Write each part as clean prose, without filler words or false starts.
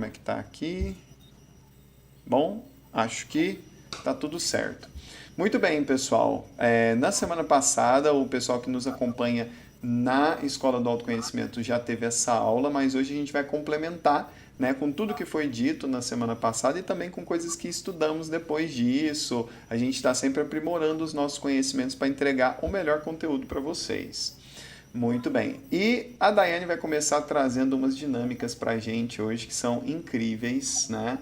como é que tá aqui. Bom, acho que tá tudo certo. Muito bem, pessoal. Na semana passada, o pessoal que nos acompanha na Escola do Autoconhecimento já teve essa aula, mas hoje a gente vai complementar, né, com tudo que foi dito na semana passada e também com coisas que estudamos depois disso. A gente está sempre aprimorando os nossos conhecimentos para entregar o melhor conteúdo para vocês. Muito bem. E a Daiane vai começar trazendo umas dinâmicas para a gente hoje que são incríveis, né?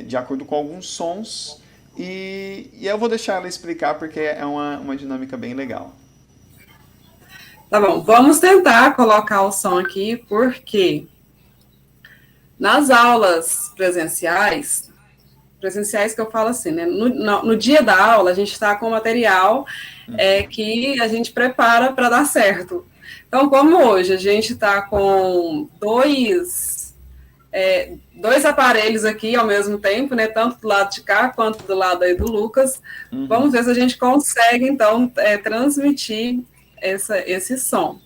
De acordo com alguns sons. E eu vou deixar ela explicar porque é uma dinâmica bem legal. Tá bom, vamos tentar colocar o som aqui, porque nas aulas presenciais que eu falo assim, né? No dia da aula, a gente está com o material que a gente prepara para dar certo. Então, como hoje a gente está com dois aparelhos aqui ao mesmo tempo, né? Tanto do lado de cá quanto do lado aí do Lucas, vamos ver se a gente consegue, então, transmitir esse som.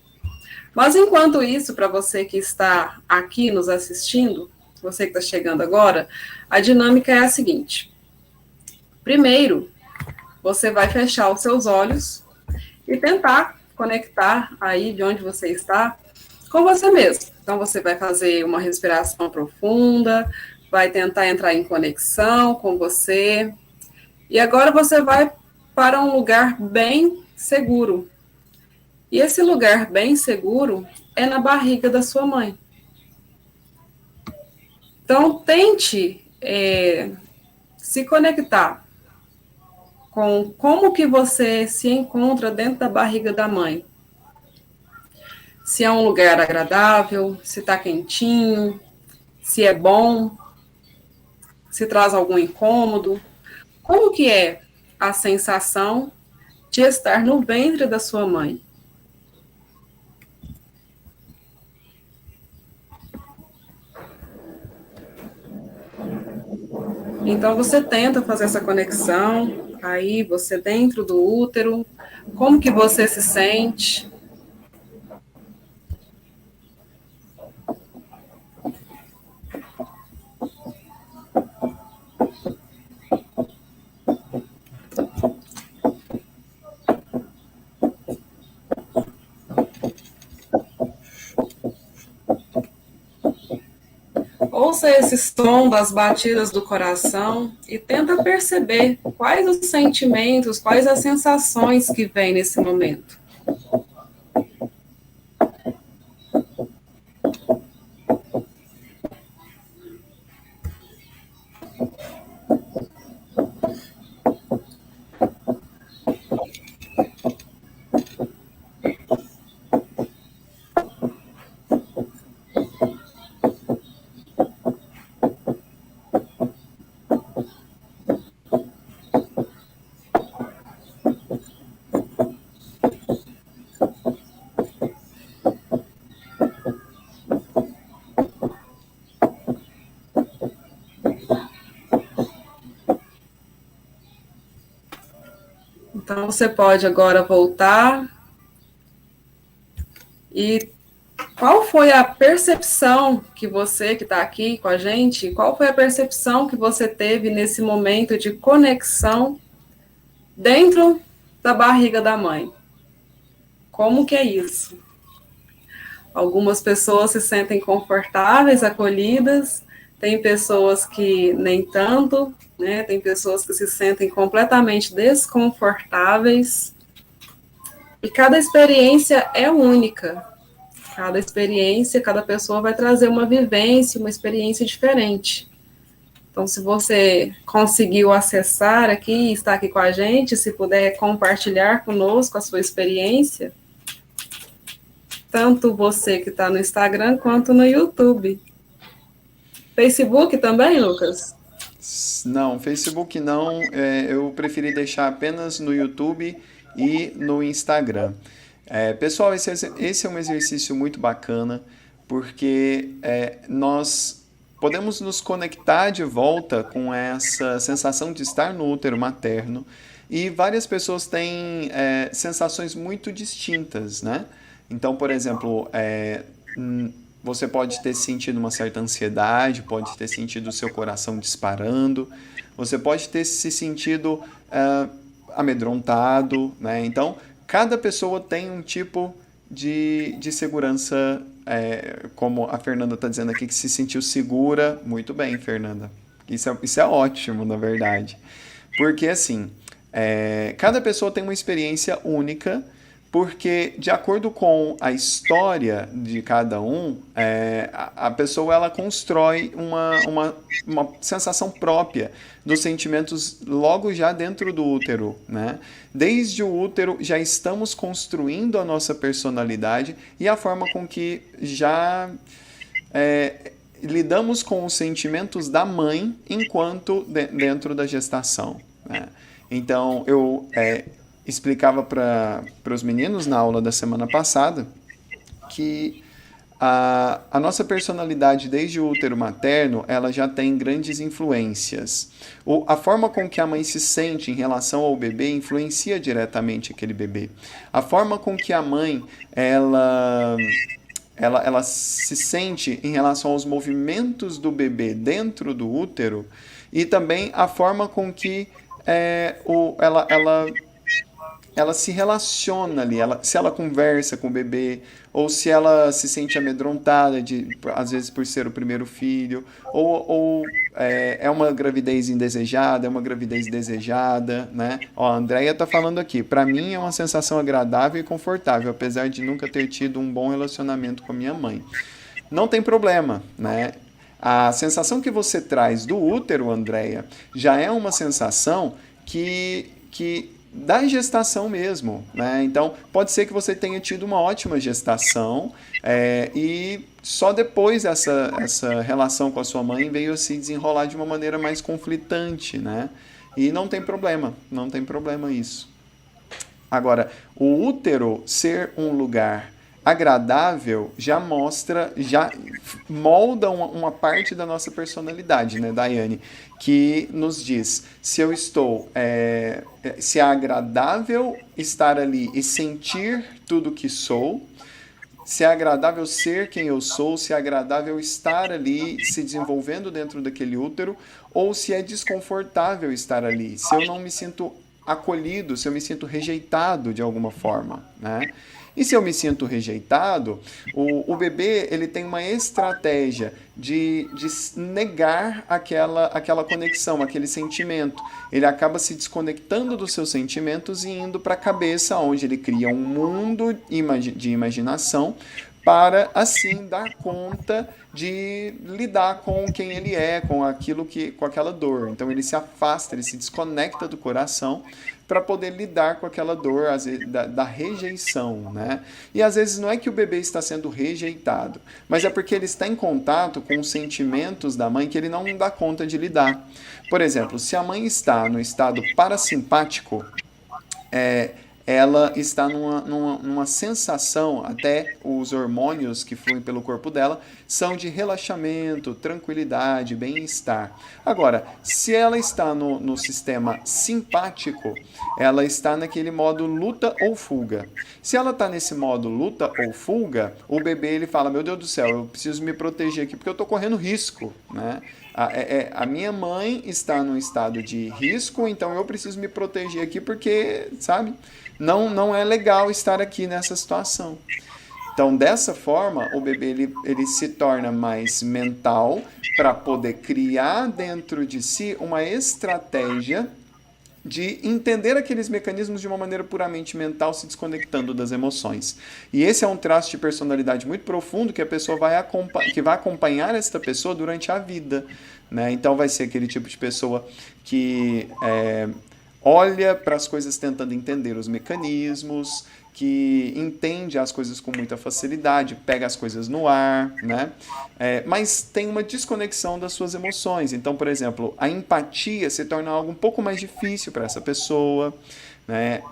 Mas, enquanto isso, para você que está aqui nos assistindo, você que está chegando agora, a dinâmica é a seguinte. Primeiro, você vai fechar os seus olhos e tentar conectar aí de onde você está com você mesmo. Então, você vai fazer uma respiração profunda, vai tentar entrar em conexão com você. E agora você vai para um lugar bem seguro. E esse lugar bem seguro é na barriga da sua mãe. Então, tente se conectar com como que você se encontra dentro da barriga da mãe. Se é um lugar agradável, se está quentinho, se é bom, se traz algum incômodo. Como que é a sensação de estar no ventre da sua mãe? Então, você tenta fazer essa conexão, aí você dentro do útero, como que você se sente? Ouça esse som das batidas do coração e tenta perceber quais os sentimentos, quais as sensações que vêm nesse momento. Então, você pode agora voltar e qual foi a percepção que você que está aqui com a gente, qual foi a percepção que você teve nesse momento de conexão dentro da barriga da mãe? Como que é isso? Algumas pessoas se sentem confortáveis, acolhidas, tem pessoas que nem tanto, né? Tem pessoas que se sentem completamente desconfortáveis. E cada experiência é única. Cada experiência, cada pessoa vai trazer uma vivência, uma experiência diferente. Então, se você conseguiu acessar aqui, está aqui com a gente, se puder compartilhar conosco a sua experiência, tanto você que está no Instagram quanto no YouTube. Facebook também, Lucas? Não, Facebook não. Eu preferi deixar apenas no YouTube e no Instagram. Pessoal, esse é um exercício muito bacana porque nós podemos nos conectar de volta com essa sensação de estar no útero materno e várias pessoas têm sensações muito distintas, né? Então, por exemplo, você pode ter sentido uma certa ansiedade, pode ter sentido o seu coração disparando, você pode ter se sentido amedrontado, né? Então, cada pessoa tem um tipo de segurança, como a Fernanda está dizendo aqui, que se sentiu segura. Muito bem, Fernanda. Isso é ótimo, na verdade. Porque, assim, cada pessoa tem uma experiência única, porque, de acordo com a história de cada um, a pessoa ela constrói uma sensação própria dos sentimentos logo já dentro do útero, né? Desde o útero já estamos construindo a nossa personalidade e a forma com que já lidamos com os sentimentos da mãe enquanto dentro da gestação, né? Então, eu explicava para os meninos na aula da semana passada que a nossa personalidade desde o útero materno ela já tem grandes influências. A forma com que a mãe se sente em relação ao bebê influencia diretamente aquele bebê. A forma com que a mãe ela se sente em relação aos movimentos do bebê dentro do útero e também a forma com que ela se relaciona ali, se ela conversa com o bebê, ou se ela se sente amedrontada, às vezes por ser o primeiro filho, ou é uma gravidez indesejada, é uma gravidez desejada, né? Ó, a Andrea tá falando aqui, para mim é uma sensação agradável e confortável, apesar de nunca ter tido um bom relacionamento com a minha mãe. Não tem problema, né? A sensação que você traz do útero, Andrea, já é uma sensação que da gestação mesmo, né? Então, pode ser que você tenha tido uma ótima gestação e só depois essa relação com a sua mãe veio a se desenrolar de uma maneira mais conflitante, né? E não tem problema isso. Agora, o útero ser um lugar agradável já molda uma parte da nossa personalidade, né, Daiane? Que nos diz se eu estou, se é agradável estar ali e sentir tudo que sou, se é agradável ser quem eu sou, se é agradável estar ali se desenvolvendo dentro daquele útero, ou se é desconfortável estar ali, se eu não me sinto acolhido, se eu me sinto rejeitado de alguma forma, né? E se eu me sinto rejeitado, o bebê ele tem uma estratégia de negar aquela conexão, aquele sentimento. Ele acaba se desconectando dos seus sentimentos e indo para a cabeça, onde ele cria um mundo de imaginação para assim dar conta de lidar com quem ele é, com aquela dor. Então ele se afasta, ele se desconecta do coração para poder lidar com aquela dor da rejeição, né? E às vezes não é que o bebê está sendo rejeitado, mas é porque ele está em contato com os sentimentos da mãe que ele não dá conta de lidar. Por exemplo, se a mãe está no estado parasimpático, ela está numa sensação, até os hormônios que fluem pelo corpo dela são de relaxamento, tranquilidade, bem-estar. Agora, se ela está no sistema simpático, ela está naquele modo luta ou fuga. Se ela está nesse modo luta ou fuga, o bebê ele fala, meu Deus do céu, eu preciso me proteger aqui porque eu estou correndo risco, né? A minha mãe está num estado de risco, então eu preciso me proteger aqui porque, sabe, não é legal estar aqui nessa situação. Então, dessa forma, o bebê ele se torna mais mental para poder criar dentro de si uma estratégia de entender aqueles mecanismos de uma maneira puramente mental, se desconectando das emoções. E esse é um traço de personalidade muito profundo que a pessoa vai acompanhar esta pessoa durante a vida, né? Então vai ser aquele tipo de pessoa que olha para as coisas tentando entender os mecanismos, que entende as coisas com muita facilidade, pega as coisas no ar, né? Mas tem uma desconexão das suas emoções. Então, por exemplo, a empatia se torna algo um pouco mais difícil para essa pessoa, né?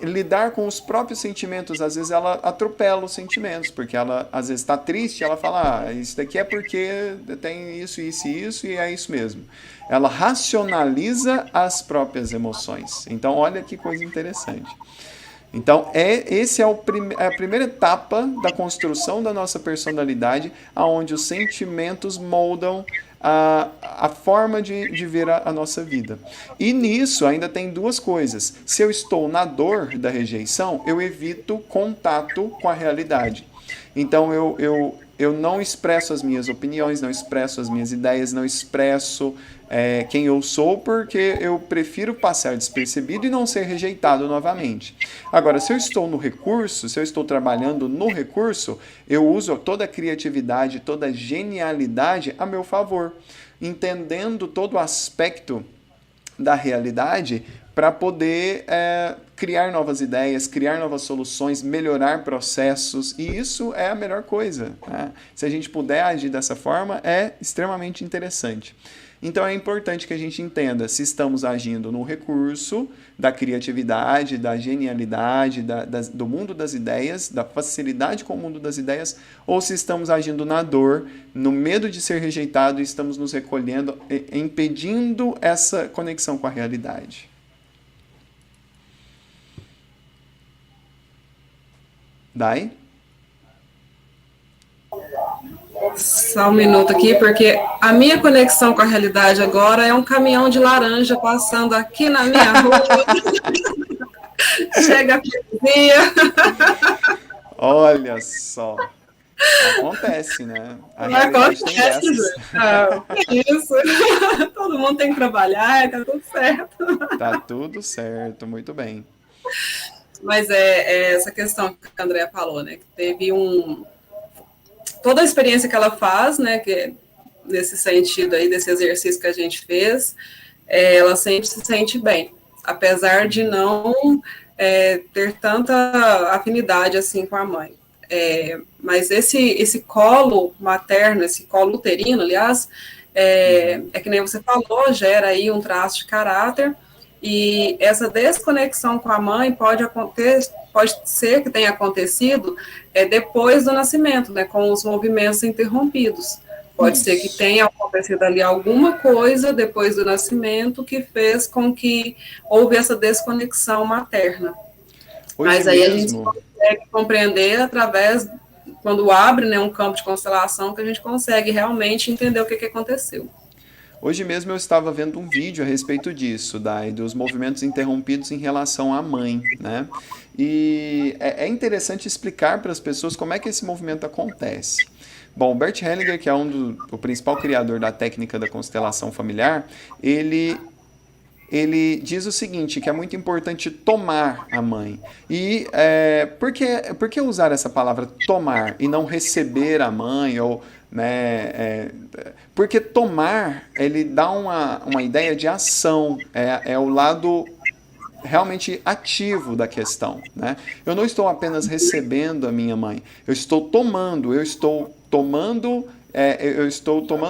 Lidar com os próprios sentimentos, às vezes ela atropela os sentimentos, porque ela às vezes está triste, ela fala, isso daqui é porque tem isso, isso e isso, e é isso mesmo. Ela racionaliza as próprias emoções. Então, olha que coisa interessante. Então, esse é a primeira etapa da construção da nossa personalidade, aonde os sentimentos moldam a forma de ver a nossa vida. E nisso ainda tem duas coisas. Se eu estou na dor da rejeição, eu evito contato com a realidade. Então eu não expresso as minhas opiniões, não expresso as minhas ideias, não expresso quem eu sou, porque eu prefiro passar despercebido e não ser rejeitado novamente. Agora, se eu estou no recurso, se eu estou trabalhando no recurso, eu uso toda a criatividade, toda a genialidade a meu favor, entendendo todo o aspecto da realidade para poder criar novas ideias, criar novas soluções, melhorar processos, e isso é a melhor coisa, né? Se a gente puder agir dessa forma, é extremamente interessante. Então é importante que a gente entenda se estamos agindo no recurso da criatividade, da genialidade, do mundo das ideias, da facilidade com o mundo das ideias, ou se estamos agindo na dor, no medo de ser rejeitado e estamos nos recolhendo, impedindo essa conexão com a realidade. Dai? Só um minuto aqui, porque a minha conexão com a realidade agora é um caminhão de laranja passando aqui na minha rua. Chega a vizinha. Olha só. Acontece, né? A realidade tem dessas. Isso. Todo mundo tem que trabalhar, tá tudo certo. Tá tudo certo, muito bem. Mas é essa questão que a Andrea falou, né? Que teve toda a experiência que ela faz, né? Que nesse sentido aí, desse exercício que a gente fez, ela sempre se sente bem, apesar de não ter tanta afinidade assim com a mãe. Mas esse colo materno, esse colo uterino, aliás, que nem você falou, gera aí um traço de caráter, e essa desconexão com a mãe pode ser que tenha acontecido depois do nascimento, né, com os movimentos interrompidos. Pode ser que tenha acontecido ali alguma coisa depois do nascimento que fez com que houve essa desconexão materna. Mas aí a gente consegue compreender através, quando abre, né, um campo de constelação, que a gente consegue realmente entender o que aconteceu. Hoje mesmo eu estava vendo um vídeo a respeito disso, dos movimentos interrompidos em relação à mãe, né? E é interessante explicar para as pessoas como é que esse movimento acontece. Bom, o Bert Hellinger, que é o principal criador da técnica da constelação familiar, ele diz o seguinte, que é muito importante tomar a mãe. E por que usar essa palavra tomar e não receber a mãe? Ou, né, porque tomar, ele dá uma ideia de ação, é o lado realmente ativo da questão, né? Eu não estou apenas recebendo a minha mãe, eu estou tomando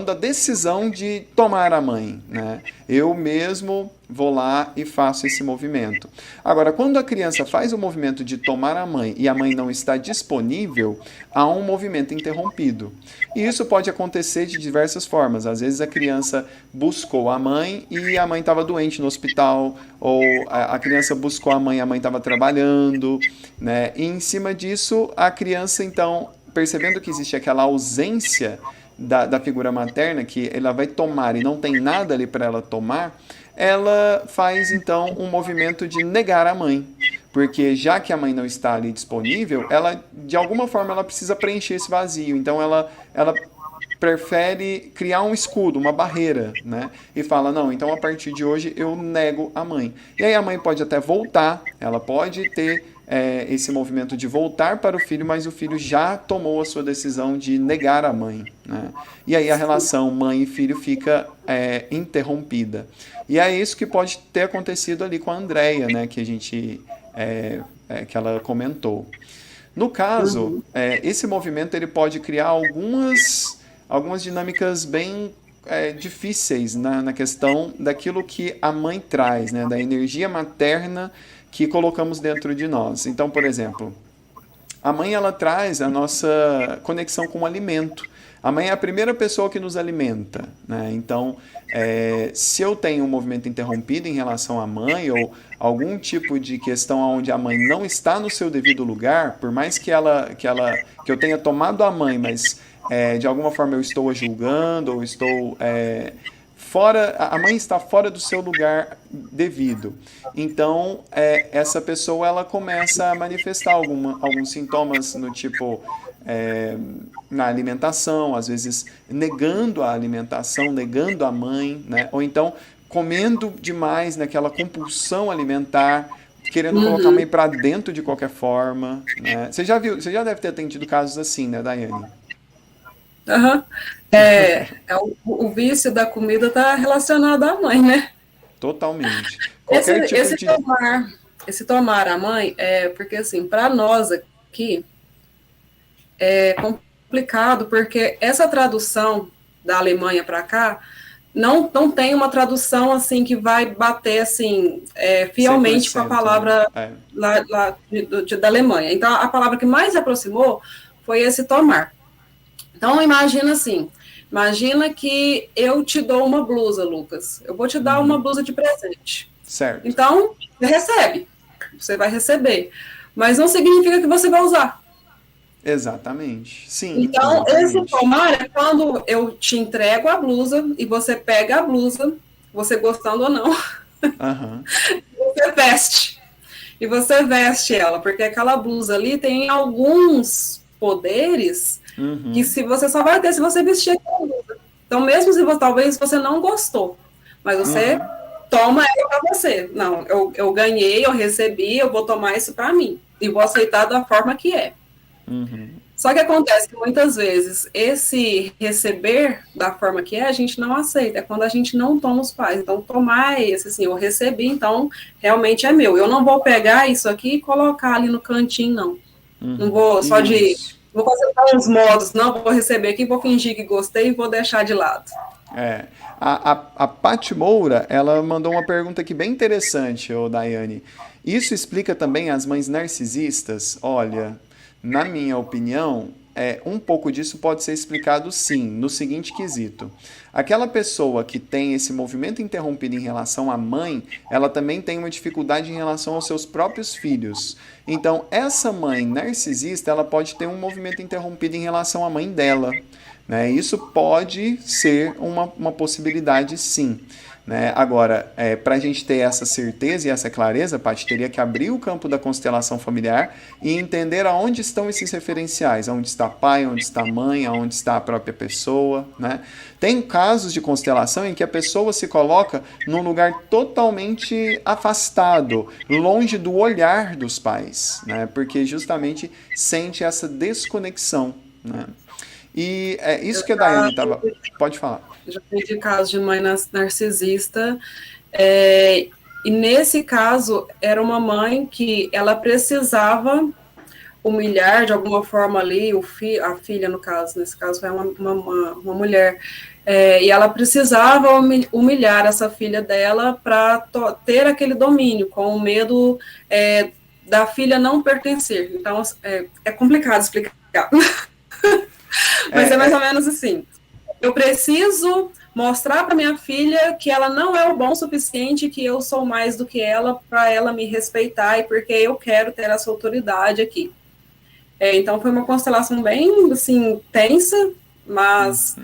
a decisão de tomar a mãe, né? Eu mesmo vou lá e faço esse movimento. Agora, quando a criança faz o movimento de tomar a mãe e a mãe não está disponível, há um movimento interrompido. E isso pode acontecer de diversas formas. Às vezes a criança buscou a mãe e a mãe estava doente no hospital, ou a criança buscou a mãe estava trabalhando, né? E em cima disso, a criança, então, percebendo que existe aquela ausência da figura materna, que ela vai tomar e não tem nada ali para ela tomar, ela faz então um movimento de negar a mãe. Porque já que a mãe não está ali disponível, ela, de alguma forma, ela precisa preencher esse vazio. Então ela prefere criar um escudo, uma barreira, né? E fala, não, então a partir de hoje eu nego a mãe. E aí a mãe pode até voltar, ela pode ter esse movimento de voltar para o filho, mas o filho já tomou a sua decisão de negar a mãe, né? E aí a relação mãe e filho fica interrompida. E é isso que pode ter acontecido ali com a Andrea, né? Que a gente que ela comentou. No caso, esse movimento ele pode criar algumas dinâmicas bem difíceis na questão daquilo que a mãe traz, né? Da energia materna que colocamos dentro de nós. Então, por exemplo, a mãe ela traz a nossa conexão com o alimento. A mãe é a primeira pessoa que nos alimenta, né? Então, se eu tenho um movimento interrompido em relação à mãe ou algum tipo de questão onde a mãe não está no seu devido lugar, por mais que eu tenha tomado a mãe, mas de alguma forma eu estou a julgando ou estou fora, a mãe está fora do seu lugar devido. Então, essa pessoa ela começa a manifestar alguns sintomas no tipo na alimentação, às vezes negando a alimentação, negando a mãe, né? Ou então comendo demais naquela compulsão alimentar, querendo colocar a mãe para dentro de qualquer forma, né? Você já deve ter atendido casos assim, né, Daiane? Uhum. O vício da comida está relacionado à mãe, né? Totalmente. Esse, Qualquer tipo esse de. tomar, esse tomar a mãe porque assim, para nós aqui é complicado, porque essa tradução da Alemanha para cá não tem uma tradução assim que vai bater assim fielmente com a 100%, né? palavra da Alemanha. Então, a palavra que mais se aproximou foi esse tomar. Então, imagina que eu te dou uma blusa, Lucas. Eu vou te dar uma blusa de presente. Certo. Então, você vai receber. Mas não significa que você vai usar. Exatamente. Sim, Então, exatamente. esse tomar é quando eu te entrego a blusa e você pega a blusa, você gostando ou não, Uhum. você veste. E você veste ela, porque aquela blusa ali tem alguns poderes que você só vai ter se você vestir aquela blusa. Então, mesmo se talvez você não gostou, mas você toma ela para você. Não, eu ganhei, eu recebi, eu vou tomar isso para mim. E vou aceitar da forma que é. Só que acontece que muitas vezes esse receber da forma que é, a gente não aceita. É quando a gente não toma os pais. Então, tomar esse, assim, eu recebi, então realmente é meu. Eu não vou pegar isso aqui e colocar ali no cantinho, não. Não vou só Isso. Vou fazer uns modos, não, vou receber aqui, vou fingir que gostei e vou deixar de lado. A Paty Moura, ela mandou uma pergunta aqui bem interessante, ô Daiane. Isso explica também as mães narcisistas? Olha, na minha opinião, um pouco disso pode ser explicado sim, no seguinte quesito. Aquela pessoa que tem esse movimento interrompido em relação à mãe, ela também tem uma dificuldade em relação aos seus próprios filhos. Então, essa mãe narcisista, ela pode ter um movimento interrompido em relação à mãe dela. Né? Isso pode ser uma possibilidade, sim. Né? Agora, para a gente ter essa certeza e essa clareza, Paty, teria que abrir o campo da constelação familiar e entender aonde estão esses referenciais, aonde está pai, onde está mãe, aonde está a própria pessoa. Né? Tem casos de constelação em que a pessoa se coloca num lugar totalmente afastado, longe do olhar dos pais, né? Porque justamente sente essa desconexão. Né? E é isso que a Daiane estava. Pode falar. Já tive casos de mãe narcisista, e nesse caso era uma mãe que ela precisava humilhar de alguma forma ali a filha, no caso, nesse caso foi uma mulher, e ela precisava humilhar essa filha dela para ter aquele domínio, com o medo da filha não pertencer. Então, é complicado explicar. Mas é mais ou menos assim. Eu preciso mostrar para minha filha que ela não é o bom o suficiente, que eu sou mais do que ela, para ela me respeitar e porque eu quero ter essa autoridade aqui. Então foi uma constelação bem assim tensa, mas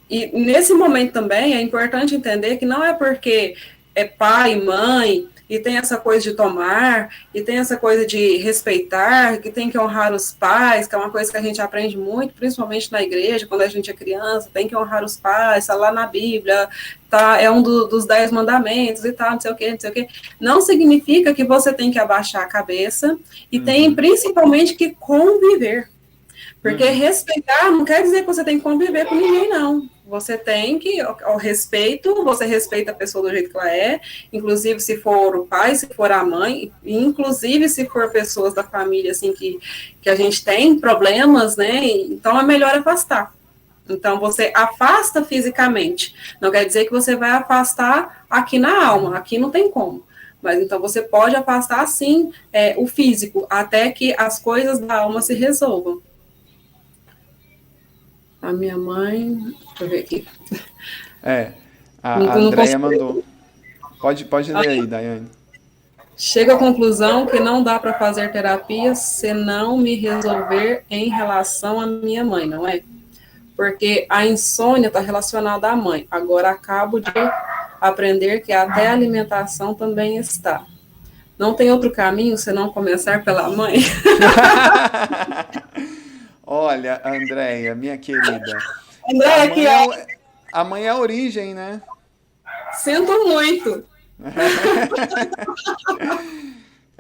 e nesse momento também é importante entender que não é porque é pai, mãe, e tem essa coisa de tomar, e tem essa coisa de respeitar, que tem que honrar os pais, que é uma coisa que a gente aprende muito, principalmente na igreja, quando a gente é criança, tem que honrar os pais, está lá na Bíblia, tá, é um dos 10 mandamentos e tal, não sei o quê, não sei o quê. Não significa que você tem que abaixar a cabeça, e tem principalmente que conviver. Porque respeitar não quer dizer que você tem que conviver com ninguém, não. Você tem que, ao respeito, você respeita a pessoa do jeito que ela é, inclusive se for o pai, se for a mãe, inclusive se for pessoas da família, assim, que a gente tem problemas, né, então é melhor afastar. Então, você afasta fisicamente, não quer dizer que você vai afastar aqui na alma, aqui não tem como. Mas então você pode afastar, sim, o físico, até que as coisas da alma se resolvam. A minha mãe, deixa eu ver aqui. É, Não, a não Andrea consigo. mandou. Pode ler aí, Daiane. Chego à conclusão que não dá para fazer terapia se não me resolver em relação à minha mãe, não é? Porque a insônia está relacionada à mãe. Agora acabo de aprender que até a alimentação também está. Não tem outro caminho se não começar pela mãe? Olha, Andréia, minha querida, a André, aqui, mãe é, ó, a mãe é a origem, né? sinto muito.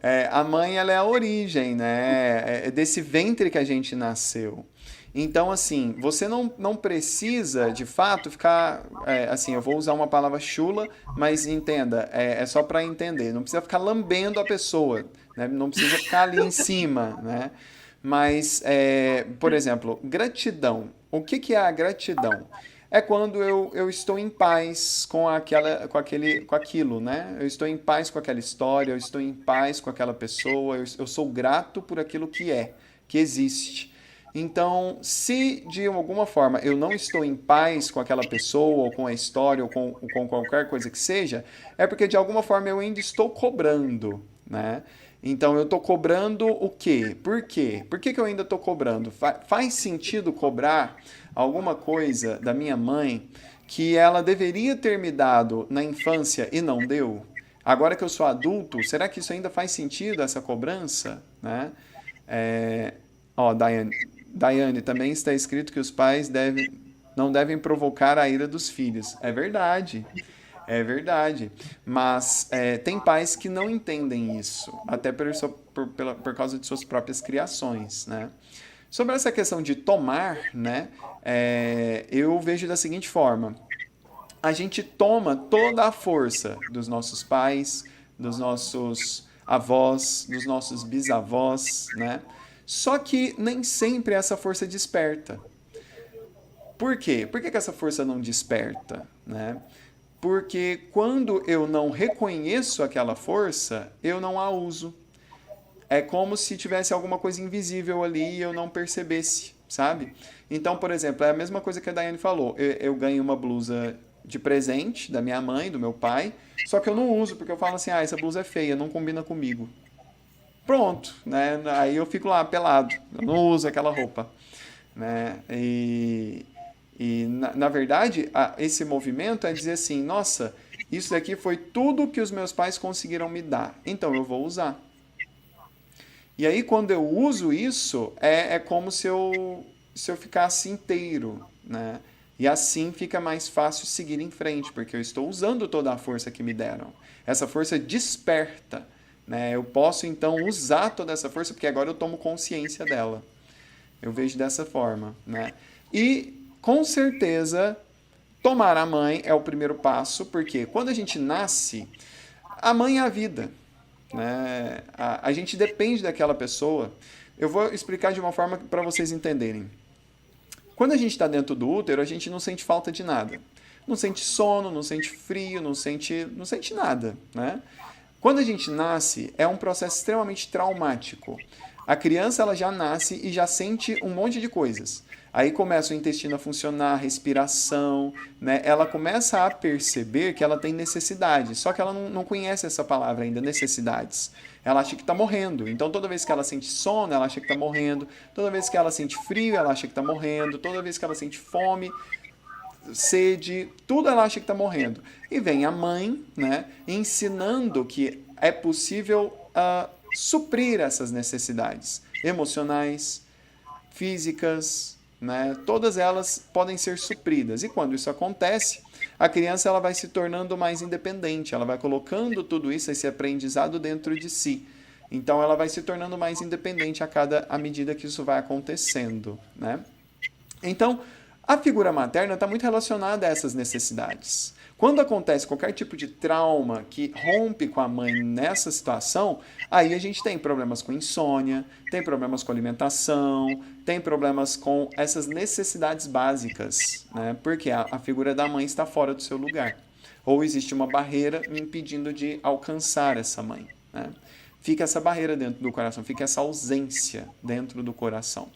É, a mãe, ela é a origem, né? É desse ventre que a gente nasceu. Então, assim, você não precisa, de fato, ficar. Assim, eu vou usar uma palavra chula, mas entenda, é só para entender. Não precisa ficar lambendo a pessoa, né? Não precisa ficar ali em cima, né? Mas, por exemplo, gratidão. O que que é a gratidão? É quando eu estou em paz com aquilo, né? Eu estou em paz com aquela história, eu estou em paz com aquela pessoa, eu sou grato por aquilo que existe. Então, se de alguma forma eu não estou em paz com aquela pessoa, ou com a história, ou com qualquer coisa que seja, é porque de alguma forma eu ainda estou cobrando, né? Então eu estou cobrando o quê? Por quê? Por que eu ainda estou cobrando? Faz sentido cobrar alguma coisa da minha mãe que ela deveria ter me dado na infância e não deu? Agora que eu sou adulto, será que isso ainda faz sentido, essa cobrança? Né? É, ó, Daiane, também está escrito que os pais não devem provocar a ira dos filhos. É verdade. É verdade. Mas tem pais que não entendem isso, até por causa de suas próprias criações, né? Sobre essa questão de tomar, né? Eu vejo da seguinte forma: a gente toma toda a força dos nossos pais, dos nossos avós, dos nossos bisavós, né? Só que nem sempre essa força desperta. Por quê? Por que essa força não desperta, né? Porque quando eu não reconheço aquela força, eu não a uso. É como se tivesse alguma coisa invisível ali e eu não percebesse, sabe? Então, por exemplo, é a mesma coisa que a Daiane falou. Eu ganho uma blusa de presente da minha mãe, do meu pai, só que eu não uso, porque eu falo assim, essa blusa é feia, não combina comigo. Pronto, né? Aí eu fico lá pelado, eu não uso aquela roupa, né? Na verdade, esse movimento é dizer assim, nossa, isso daqui foi tudo que os meus pais conseguiram me dar, então eu vou usar. E aí, quando eu uso isso, é como se eu ficasse inteiro, né? E assim fica mais fácil seguir em frente, porque eu estou usando toda a força que me deram. Essa força desperta, né? Eu posso então usar toda essa força, porque agora eu tomo consciência dela. Eu vejo dessa forma, né? E com certeza tomar a mãe é o primeiro passo, porque quando a gente nasce, a mãe é a vida, né? A gente depende daquela pessoa. Eu vou explicar de uma forma para vocês entenderem. Quando a gente está dentro do útero, a gente não sente falta de nada. Não sente sono, não sente frio, não sente nada, né? Quando a gente nasce, é um processo extremamente traumático. A criança ela já nasce e já sente um monte de coisas. Aí começa o intestino a funcionar, a respiração, né? Ela começa a perceber que ela tem necessidades, só que ela não conhece essa palavra ainda, necessidades. Ela acha que está morrendo. Então toda vez que ela sente sono, ela acha que está morrendo. Toda vez que ela sente frio, ela acha que está morrendo. Toda vez que ela sente fome, sede, tudo ela acha que está morrendo. E vem a mãe, né, ensinando que é possível suprir essas necessidades emocionais, físicas, né, todas elas podem ser supridas. E quando isso acontece, a criança ela vai se tornando mais independente, ela vai colocando tudo isso, esse aprendizado dentro de si. Então ela vai se tornando mais independente à medida que isso vai acontecendo, né? Então, a figura materna está muito relacionada a essas necessidades. Quando acontece qualquer tipo de trauma que rompe com a mãe nessa situação, aí a gente tem problemas com insônia, tem problemas com alimentação, tem problemas com essas necessidades básicas, né? Porque a figura da mãe está fora do seu lugar. Ou existe uma barreira impedindo de alcançar essa mãe, né? Fica essa barreira dentro do coração, fica essa ausência dentro do coração.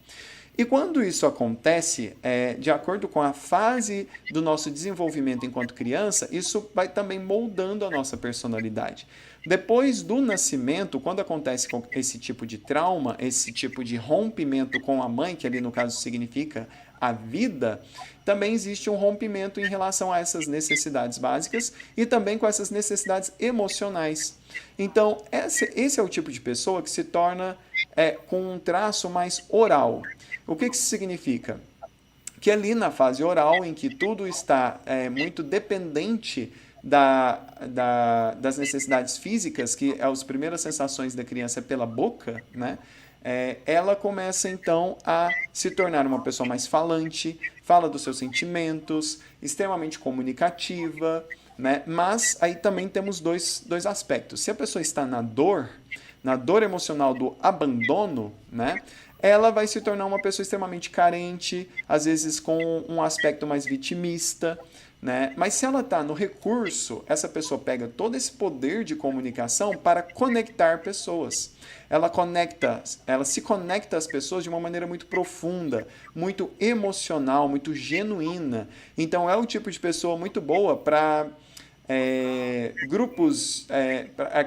E quando isso acontece, de acordo com a fase do nosso desenvolvimento enquanto criança, isso vai também moldando a nossa personalidade. Depois do nascimento, quando acontece com esse tipo de trauma, esse tipo de rompimento com a mãe, que ali no caso significa a vida, também existe um rompimento em relação a essas necessidades básicas e também com essas necessidades emocionais. Então, esse é o tipo de pessoa que se torna com um traço mais oral. O que isso significa? Que ali na fase oral, em que tudo está muito dependente das necessidades físicas, que é as primeiras sensações da criança pela boca, né? Ela começa então a se tornar uma pessoa mais falante, fala dos seus sentimentos, extremamente comunicativa, né? Mas aí também temos dois aspectos. Se a pessoa está na dor emocional do abandono, né? Ela vai se tornar uma pessoa extremamente carente, às vezes com um aspecto mais vitimista, né? Mas se ela está no recurso, essa pessoa pega todo esse poder de comunicação para conectar pessoas. Ela se conecta às pessoas de uma maneira muito profunda, muito emocional, muito genuína. Então é o tipo de pessoa muito boa para grupos,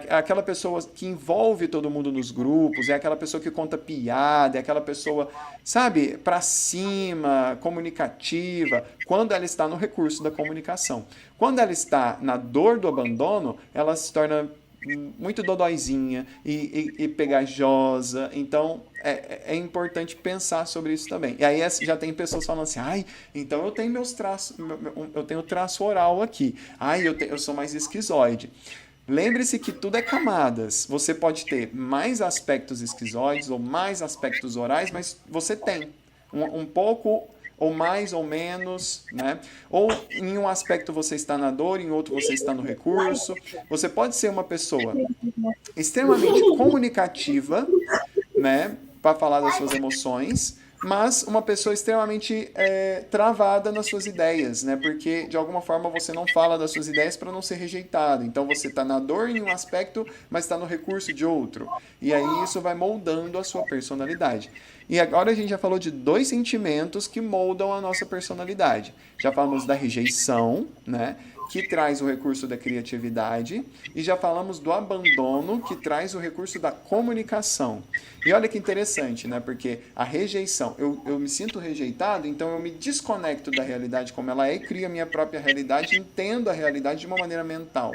aquela pessoa que envolve todo mundo nos grupos, é aquela pessoa que conta piada, é aquela pessoa, sabe, pra cima, comunicativa, quando ela está no recurso da comunicação. Quando ela está na dor do abandono, ela se torna muito dodóizinha e pegajosa. Então é importante pensar sobre isso também. E aí já tem pessoas falando assim, ai, então eu tenho meus traços, eu tenho traço oral aqui, ai, eu sou mais esquizoide. Lembre-se que tudo é camadas. Você pode ter mais aspectos esquizoides ou mais aspectos orais, mas você tem um pouco ou mais ou menos, né? Ou em um aspecto você está na dor, em outro você está no recurso. Você pode ser uma pessoa extremamente comunicativa, né, para falar das suas emoções, mas uma pessoa extremamente travada nas suas ideias, né? Porque de alguma forma você não fala das suas ideias para não ser rejeitado. Então você está na dor em um aspecto, mas está no recurso de outro. E aí isso vai moldando a sua personalidade. E agora a gente já falou de dois sentimentos que moldam a nossa personalidade. Já falamos da rejeição, né? Que traz o recurso da criatividade, e já falamos do abandono, que traz o recurso da comunicação. E olha que interessante, né? Porque a rejeição, eu me sinto rejeitado, então eu me desconecto da realidade como ela é e crio a minha própria realidade, entendo a realidade de uma maneira mental.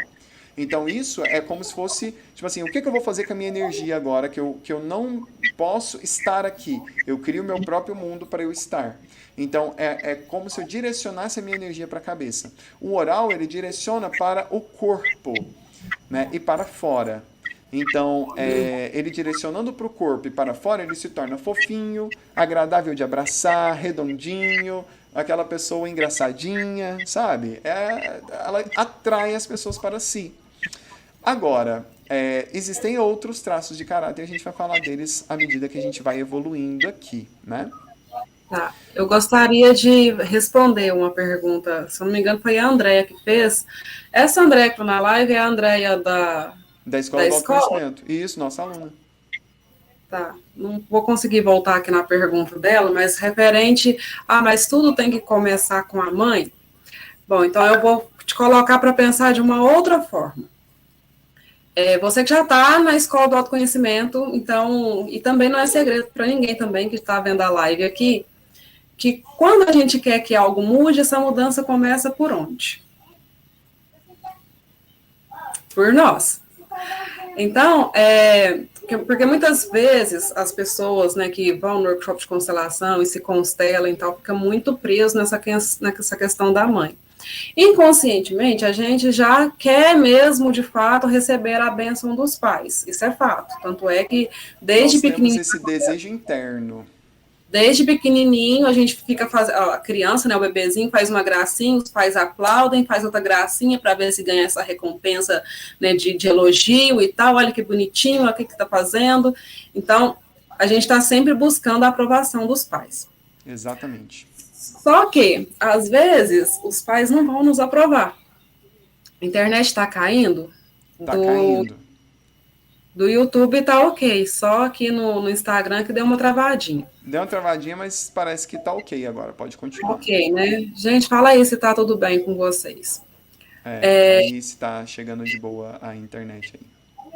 Então isso é como se fosse, tipo assim, o que eu vou fazer com a minha energia agora que eu não posso estar aqui? Eu crio o meu próprio mundo para eu estar. Então é como se eu direcionasse a minha energia para a cabeça. O oral ele direciona para o corpo, né, e para fora. Então, ele direcionando para o corpo e para fora, ele se torna fofinho, agradável de abraçar, redondinho, aquela pessoa engraçadinha, sabe? Ela atrai as pessoas para si. Agora, existem outros traços de caráter e a gente vai falar deles à medida que a gente vai evoluindo aqui, né? Tá. Eu gostaria de responder uma pergunta, se eu não me engano, foi a Andréia que fez. Essa Andréia que está na live é a Andréia Da da Escola do escola? Autoconhecimento. Isso, nossa aluna. Tá. Não vou conseguir voltar aqui na pergunta dela, mas referente mas tudo tem que começar com a mãe. Bom, então eu vou te colocar para pensar de uma outra forma. Você que já está na escola do autoconhecimento, então, e também não é segredo para ninguém também que está vendo a live aqui, que quando a gente quer que algo mude, essa mudança começa por onde? Por nós. Então, porque muitas vezes as pessoas, né, que vão no workshop de constelação e se constelam e tal, ficam muito presos nessa questão da mãe. Inconscientemente, a gente já quer mesmo, de fato, receber a bênção dos pais. Isso é fato. Tanto é que, Nós temos esse desejo interno. desde pequenininho, a gente fica fazendo, a criança, né, o bebezinho faz uma gracinha, os pais aplaudem, faz outra gracinha para ver se ganha essa recompensa, né, de elogio e tal, olha que bonitinho, olha o que está fazendo. Então, a gente está sempre buscando a aprovação dos pais. Exatamente. Só que, às vezes, os pais não vão nos aprovar. A internet está caindo. Tá caindo. Do YouTube tá ok, só aqui no Instagram que deu uma travadinha. Deu uma travadinha, mas parece que tá ok agora. Pode continuar. Ok, né? Gente, fala aí se tá tudo bem com vocês. Aí está chegando de boa a internet aí.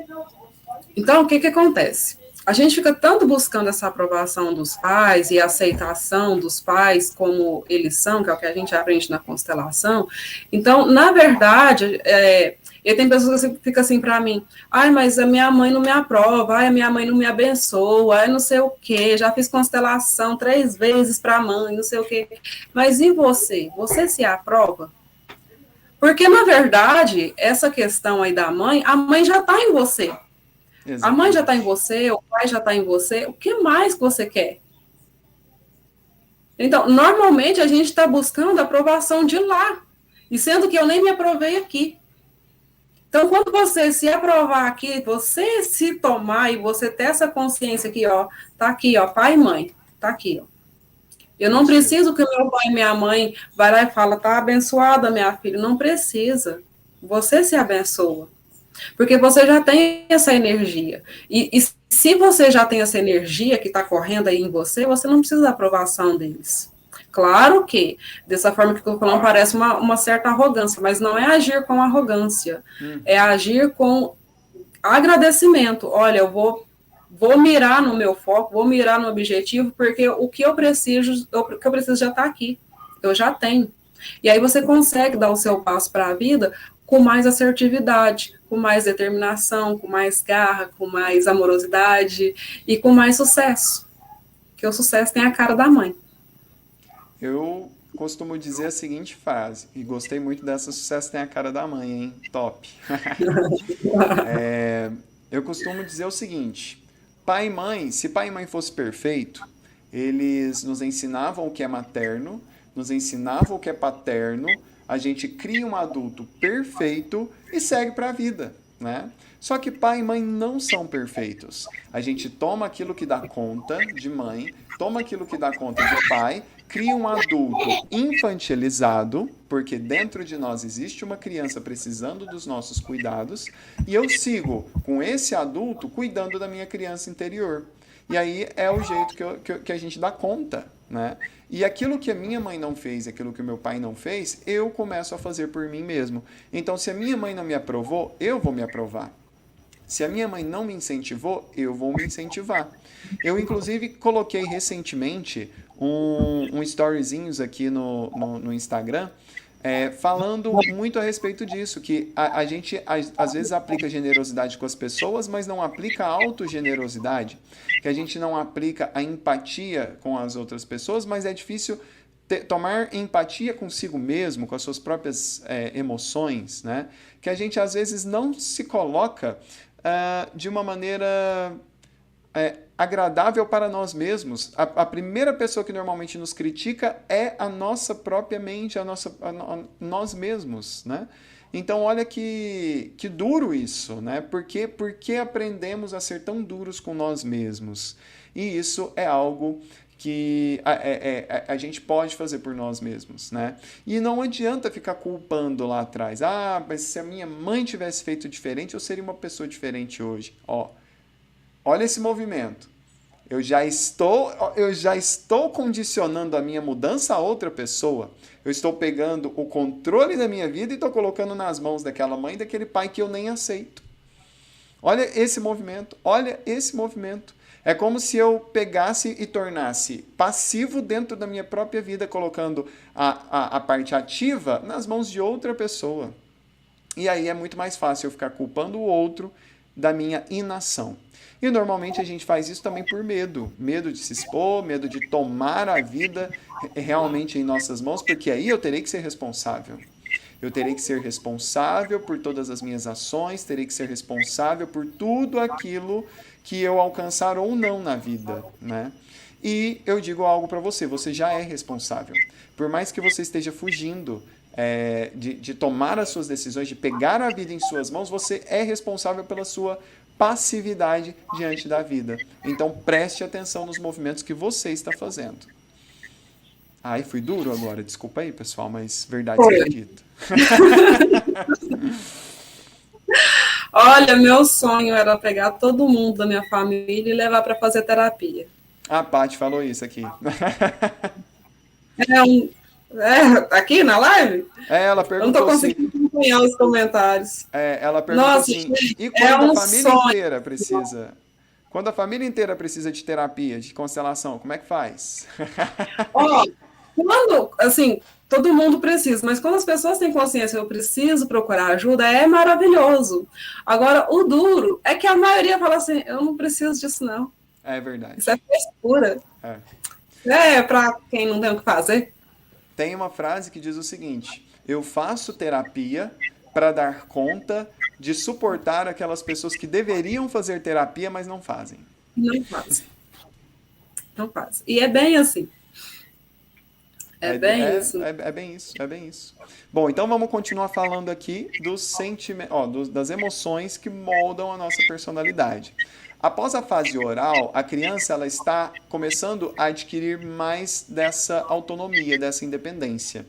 Então, o que que acontece? A gente fica tanto buscando essa aprovação dos pais e a aceitação dos pais como eles são, que é o que a gente aprende na constelação. Então, na verdade, e tem pessoas que ficam assim para mim, ai, mas a minha mãe não me aprova, ai, a minha mãe não me abençoa, ai, não sei o quê, já fiz constelação 3 vezes para a mãe, não sei o quê. Mas e você? Você se aprova? Porque, na verdade, essa questão aí da mãe, a mãe já está em você. A mãe já está em Exatamente. você, o pai já está em você, o que mais que você quer? Então, normalmente a gente está buscando a aprovação de lá, e sendo que eu nem me aprovei aqui. Então, quando você se aprovar aqui, você se tomar e você ter essa consciência aqui, ó, pai e mãe, tá aqui, ó. Eu não Isso mesmo. preciso que meu pai e minha mãe vai lá e fala, tá abençoada, minha filha. Não precisa. Você se abençoa. Porque você já tem essa energia. E se você já tem essa energia que está correndo aí em você, você não precisa da aprovação deles. Claro que, dessa forma que eu estou falando, parece uma certa arrogância, mas não é agir com arrogância, é agir com agradecimento. Olha, vou mirar no meu foco, vou mirar no objetivo, porque o que eu preciso já está aqui. Eu já tenho. E aí você consegue dar o seu passo para a vida com mais assertividade, com mais determinação, com mais garra, com mais amorosidade e com mais sucesso. Porque o sucesso tem a cara da mãe. Eu costumo dizer a seguinte frase, e gostei muito dessa: sucesso tem a cara da mãe, hein? Top. Eu costumo dizer o seguinte: pai e mãe, se pai e mãe fosse perfeito, eles nos ensinavam o que é materno, nos ensinavam o que é paterno, a gente cria um adulto perfeito e segue para a vida, né? Só que pai e mãe não são perfeitos. A gente toma aquilo que dá conta de mãe, toma aquilo que dá conta de pai, cria um adulto infantilizado, porque dentro de nós existe uma criança precisando dos nossos cuidados, e eu sigo com esse adulto cuidando da minha criança interior. E aí é o jeito que a gente dá conta, né? E aquilo que a minha mãe não fez, aquilo que o meu pai não fez, eu começo a fazer por mim mesmo. Então, se a minha mãe não me aprovou, eu vou me aprovar. Se a minha mãe não me incentivou, eu vou me incentivar. Eu, inclusive, coloquei recentemente um storyzinhos aqui no Instagram, falando muito a respeito disso, que a gente às vezes aplica generosidade com as pessoas, mas não aplica a autogenerosidade, que a gente não aplica a empatia com as outras pessoas, mas é difícil tomar empatia consigo mesmo, com as suas próprias emoções, né? Que a gente às vezes não se coloca de uma maneira agradável para nós mesmos. A primeira pessoa que normalmente nos critica é a nossa própria mente, nós mesmos, né? Então, olha que duro isso, né? Porque aprendemos a ser tão duros com nós mesmos? E isso é algo que a gente pode fazer por nós mesmos, né? E não adianta ficar culpando lá atrás. Ah, mas se a minha mãe tivesse feito diferente, eu seria uma pessoa diferente hoje. Ó, olha esse movimento. Eu já estou condicionando a minha mudança a outra pessoa. Eu estou pegando o controle da minha vida e estou colocando nas mãos daquela mãe e daquele pai que eu nem aceito. Olha esse movimento, olha esse movimento. É como se eu pegasse e tornasse passivo dentro da minha própria vida, colocando a parte ativa nas mãos de outra pessoa. E aí é muito mais fácil eu ficar culpando o outro da minha inação. E normalmente a gente faz isso também por medo. Medo de se expor, medo de tomar a vida realmente em nossas mãos, porque aí eu terei que ser responsável. Eu terei que ser responsável por todas as minhas ações, terei que ser responsável por tudo aquilo que eu alcançar ou não na vida, né? E eu digo algo para você: você já é responsável. Por mais que você esteja fugindo de tomar as suas decisões, de pegar a vida em suas mãos, você é responsável pela sua passividade diante da vida. Então preste atenção nos movimentos que você está fazendo. Ai, fui duro agora, desculpa aí, pessoal, mas verdade seja dita. Olha, meu sonho era pegar todo mundo da minha família e levar para fazer terapia. A Paty falou isso aqui. É um, aqui na live? Ela Eu não estou perguntou se. conseguindo acompanhar os comentários. Ela perguntou Nossa, assim: gente, e é quando a um família sonho. inteira precisa? Quando a família inteira precisa de terapia, de constelação, como é que faz? Ó, quando, assim, todo mundo precisa, mas quando as pessoas têm consciência, eu preciso procurar ajuda, é maravilhoso. Agora, o duro é que a maioria fala assim, eu não preciso disso, não. É Isso é verdade. frescura. É. É para quem não tem o que fazer. Tem uma frase que diz o seguinte: eu faço terapia para dar conta de suportar aquelas pessoas que deveriam fazer terapia, mas não fazem. Não faz. Não faz. E é bem assim. É bem isso. É bem isso, é bem isso. Bom, então vamos continuar falando aqui dos sentimentos, das emoções que moldam a nossa personalidade. Após a fase oral, a criança ela está começando a adquirir mais dessa autonomia, dessa independência.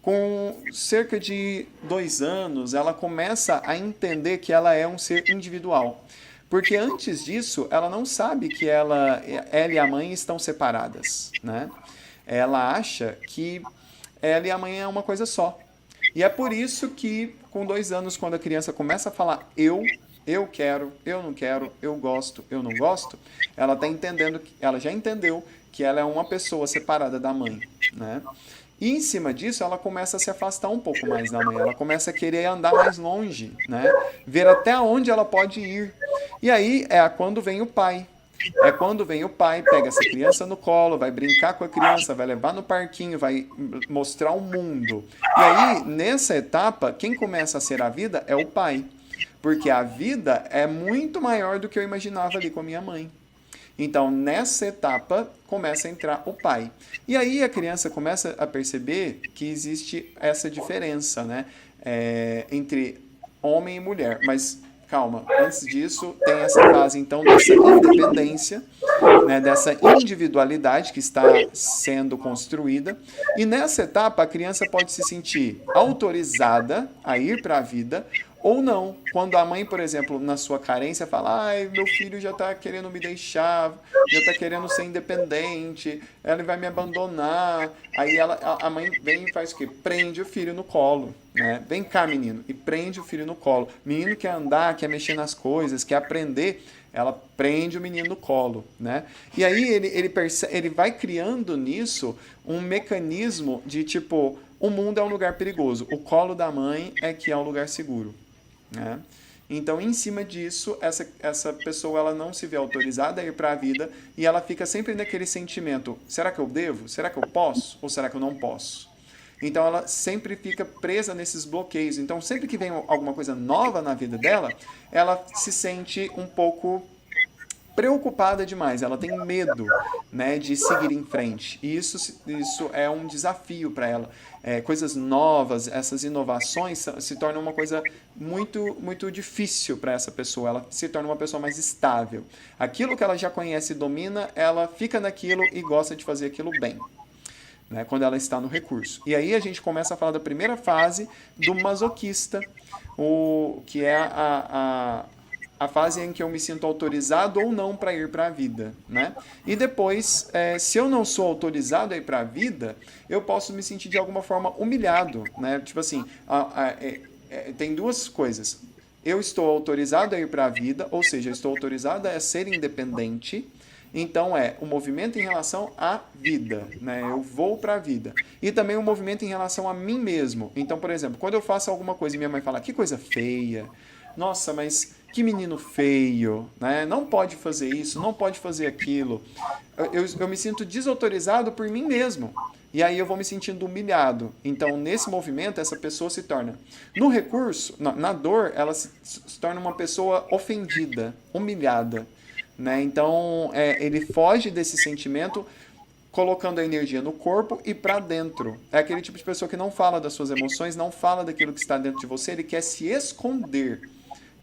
Com cerca de 2 anos, ela começa a entender que ela é um ser individual. Porque antes disso, ela não sabe que ela e a mãe estão separadas, né? Ela acha que ela e a mãe é uma coisa só. E é por isso que, com 2 anos, quando a criança começa a falar eu quero, eu não quero, eu gosto, eu não gosto, ela tá entendendo, ela já entendeu que ela é uma pessoa separada da mãe, né? E em cima disso, ela começa a se afastar um pouco mais da mãe, ela começa a querer andar mais longe, né? Ver até onde ela pode ir. E aí é quando vem o pai. É quando vem o pai, pega essa criança no colo, vai brincar com a criança, vai levar no parquinho, vai mostrar o mundo. E aí, nessa etapa, quem começa a ser a vida é o pai. Porque a vida é muito maior do que eu imaginava ali com a minha mãe. Então, nessa etapa, começa a entrar o pai. E aí a criança começa a perceber que existe essa diferença, né? Entre homem e mulher. Mas calma, antes disso, tem essa fase então dessa independência, né, dessa individualidade que está sendo construída. E nessa etapa, a criança pode se sentir autorizada a ir para a vida ou não. Quando a mãe, por exemplo, na sua carência, fala: ai, meu filho já está querendo me deixar, já está querendo ser independente, ele vai me abandonar. Aí a mãe vem e faz o quê? Prende o filho no colo. Né? Vem cá, menino, e prende o filho no colo. Menino quer andar, quer mexer nas coisas, quer aprender, ela prende o menino no colo, né? E aí ele vai criando nisso um mecanismo de tipo, o mundo é um lugar perigoso, o colo da mãe é que é um lugar seguro, né? Então, em cima disso, essa pessoa ela não se vê autorizada a ir para a vida e ela fica sempre naquele sentimento: será que eu devo? Será que eu posso? Ou será que eu não posso? Então ela sempre fica presa nesses bloqueios. Então sempre que vem alguma coisa nova na vida dela, ela se sente um pouco preocupada demais, ela tem medo, né, de seguir em frente. E isso é um desafio para ela. Coisas novas, essas inovações se tornam uma coisa muito, muito difícil para essa pessoa. Ela se torna uma pessoa mais estável. Aquilo que ela já conhece e domina, ela fica naquilo e gosta de fazer aquilo bem. Né, quando ela está no recurso. E aí a gente começa a falar da primeira fase do masoquista, que é a fase em que eu me sinto autorizado ou não para ir para a vida. Né? E depois, se eu não sou autorizado a ir para a vida, eu posso me sentir de alguma forma humilhado. Né? Tipo assim, tem duas coisas. Eu estou autorizado a ir para a vida, ou seja, eu estou autorizado a ser independente. Então o movimento em relação à vida, né? Eu vou para a vida. E também o movimento em relação a mim mesmo. Então, por exemplo, quando eu faço alguma coisa e minha mãe fala: que coisa feia, nossa, mas que menino feio, né? Não pode fazer isso, não pode fazer aquilo. Eu me sinto desautorizado por mim mesmo. E aí eu vou me sentindo humilhado. Então, nesse movimento, essa pessoa se torna, no recurso, na dor, ela se torna uma pessoa ofendida, humilhada. Né? Então, ele foge desse sentimento colocando a energia no corpo e para dentro. É aquele tipo de pessoa que não fala das suas emoções, não fala daquilo que está dentro de você, ele quer se esconder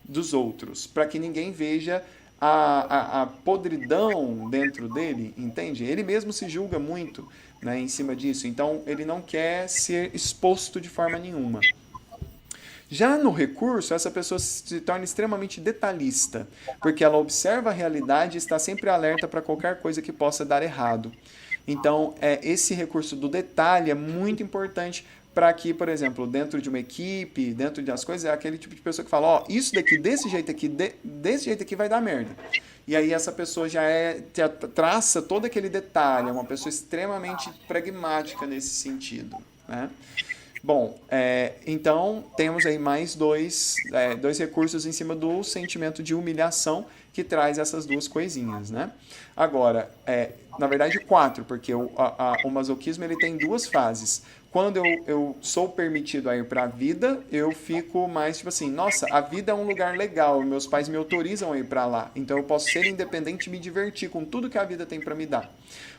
dos outros, para que ninguém veja a podridão dentro dele, entende? Ele mesmo se julga muito, né, em cima disso, então ele não quer ser exposto de forma nenhuma. Já no recurso, essa pessoa se torna extremamente detalhista, porque ela observa a realidade e está sempre alerta para qualquer coisa que possa dar errado. Então, esse recurso do detalhe é muito importante para que, por exemplo, dentro de uma equipe, dentro das coisas, é aquele tipo de pessoa que fala, ó, isso daqui, desse jeito aqui, desse jeito aqui vai dar merda. E aí essa pessoa já traça todo aquele detalhe, é uma pessoa extremamente pragmática nesse sentido, né? Bom, então temos aí mais dois recursos em cima do sentimento de humilhação que traz essas duas coisinhas, né? Agora, na verdade quatro, porque o masoquismo ele tem duas fases. Quando eu sou permitido a ir para a vida, eu fico mais tipo assim, nossa, a vida é um lugar legal, meus pais me autorizam a ir para lá, então eu posso ser independente e me divertir com tudo que a vida tem para me dar.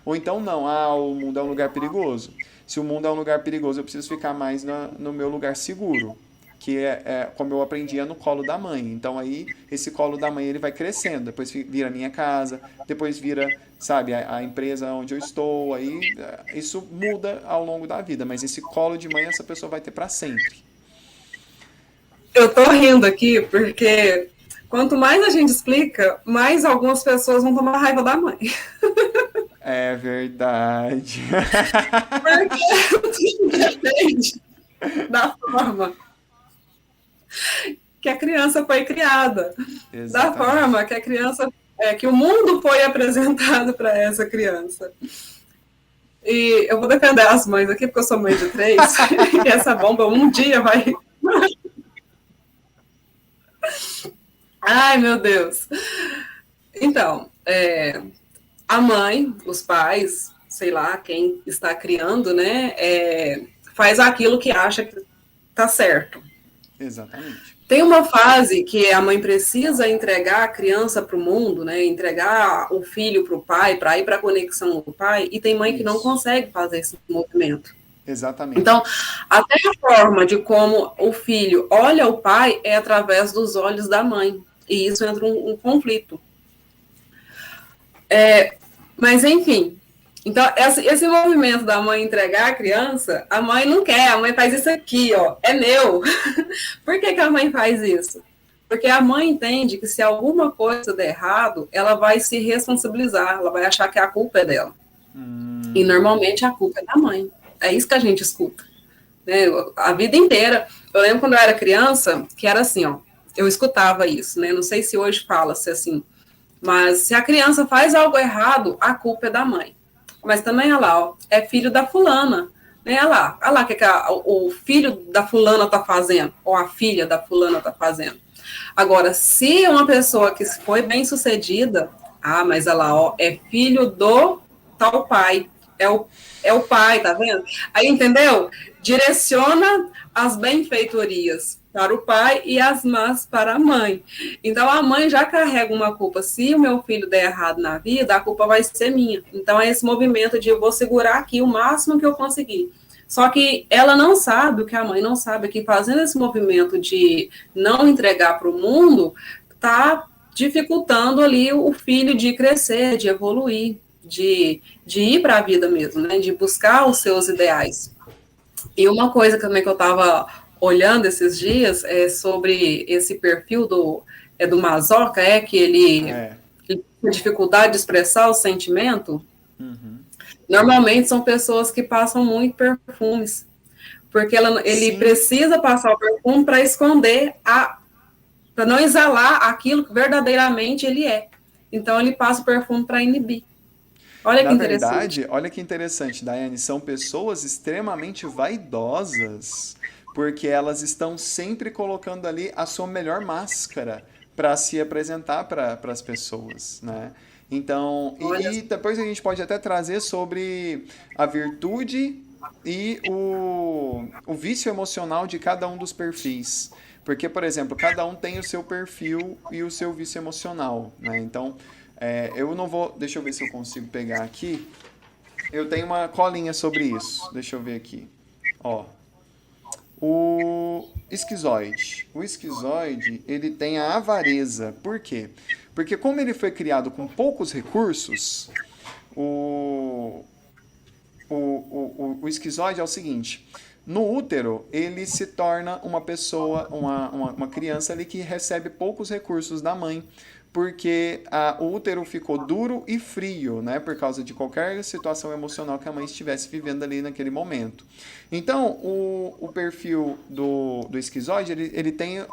Ou então não, o mundo é um lugar perigoso. Se o mundo é um lugar perigoso, eu preciso ficar mais no meu lugar seguro, que é como eu aprendia no colo da mãe. Então aí esse colo da mãe ele vai crescendo, depois vira minha casa, depois vira, sabe, a empresa onde eu estou, aí isso muda ao longo da vida, mas esse colo de mãe essa pessoa vai ter para sempre. Eu tô rindo aqui porque quanto mais a gente explica, mais algumas pessoas vão tomar raiva da mãe. É verdade. Porque depende da forma que a criança foi criada, da forma Exatamente. que a criança, que o mundo foi apresentado para essa criança. E eu vou defender as mães aqui, porque eu sou mãe de três, e essa bomba um dia vai. Ai, meu Deus. Então, a mãe, os pais, sei lá, quem está criando, né, faz aquilo que acha que está certo. Exatamente. Tem uma fase que a mãe precisa entregar a criança para o mundo, né? Entregar o filho para o pai, para ir para a conexão do pai, e tem mãe que não Isso. consegue fazer esse movimento. Então, Exatamente. até a forma de como o filho olha o pai é através dos olhos da mãe. E isso entra um conflito. Mas, enfim. Então, esse movimento da mãe entregar a criança, a mãe não quer, a mãe faz isso aqui, ó, é meu. Por que a mãe faz isso? Porque a mãe entende que se alguma coisa der errado, ela vai se responsabilizar, ela vai achar que a culpa é dela. E normalmente a culpa é da mãe. É isso que a gente escuta. Né? A vida inteira. Eu lembro quando eu era criança, que era assim, ó. Eu escutava isso, né? Não sei se hoje fala-se assim. Mas se a criança faz algo errado, a culpa é da mãe. Mas também, olha lá, ó, é filho da fulana. Né? Olha lá o que o filho da fulana está fazendo, ou a filha da fulana está fazendo. Agora, se uma pessoa que foi bem sucedida, mas olha lá, ó, é filho do tal pai, é o pai, tá vendo? Aí, entendeu? Direciona as benfeitorias para o pai e as más para a mãe. Então, a mãe já carrega uma culpa. Se o meu filho der errado na vida, a culpa vai ser minha. Então, é esse movimento de eu vou segurar aqui o máximo que eu conseguir. Só que ela não sabe, o que a mãe não sabe, é que fazendo esse movimento de não entregar para o mundo, está dificultando ali o filho de crescer, de evoluir, de ir para a vida mesmo, né? De buscar os seus ideais. E uma coisa também que eu estava olhando esses dias é sobre esse perfil do Mazoca, que ele tem dificuldade de expressar o sentimento. Uhum. Normalmente são pessoas que passam muito perfumes, porque ele Sim, precisa passar o perfume para esconder, para não exalar aquilo que verdadeiramente ele é. Então ele passa o perfume para inibir. Olha que na interessante. verdade, olha que interessante, Daiane, são pessoas extremamente vaidosas, porque elas estão sempre colocando ali a sua melhor máscara para se apresentar para as pessoas, né? Então, Olha, e depois a gente pode até trazer sobre a virtude e o vício emocional de cada um dos perfis. Porque, por exemplo, cada um tem o seu perfil e o seu vício emocional, né? Então, eu não vou. Deixa eu ver se eu consigo pegar aqui. Eu tenho uma colinha sobre isso. Deixa eu ver aqui. Ó. O esquizoide. O esquizoide, ele tem a avareza. Por quê? Porque como ele foi criado com poucos recursos, o esquizoide é o seguinte: No útero, ele se torna uma pessoa, uma criança ali que recebe poucos recursos da mãe, porque o útero ficou duro e frio, né? Por causa de qualquer situação emocional que a mãe estivesse vivendo ali naquele momento. Então, o perfil do esquizoide, ele tem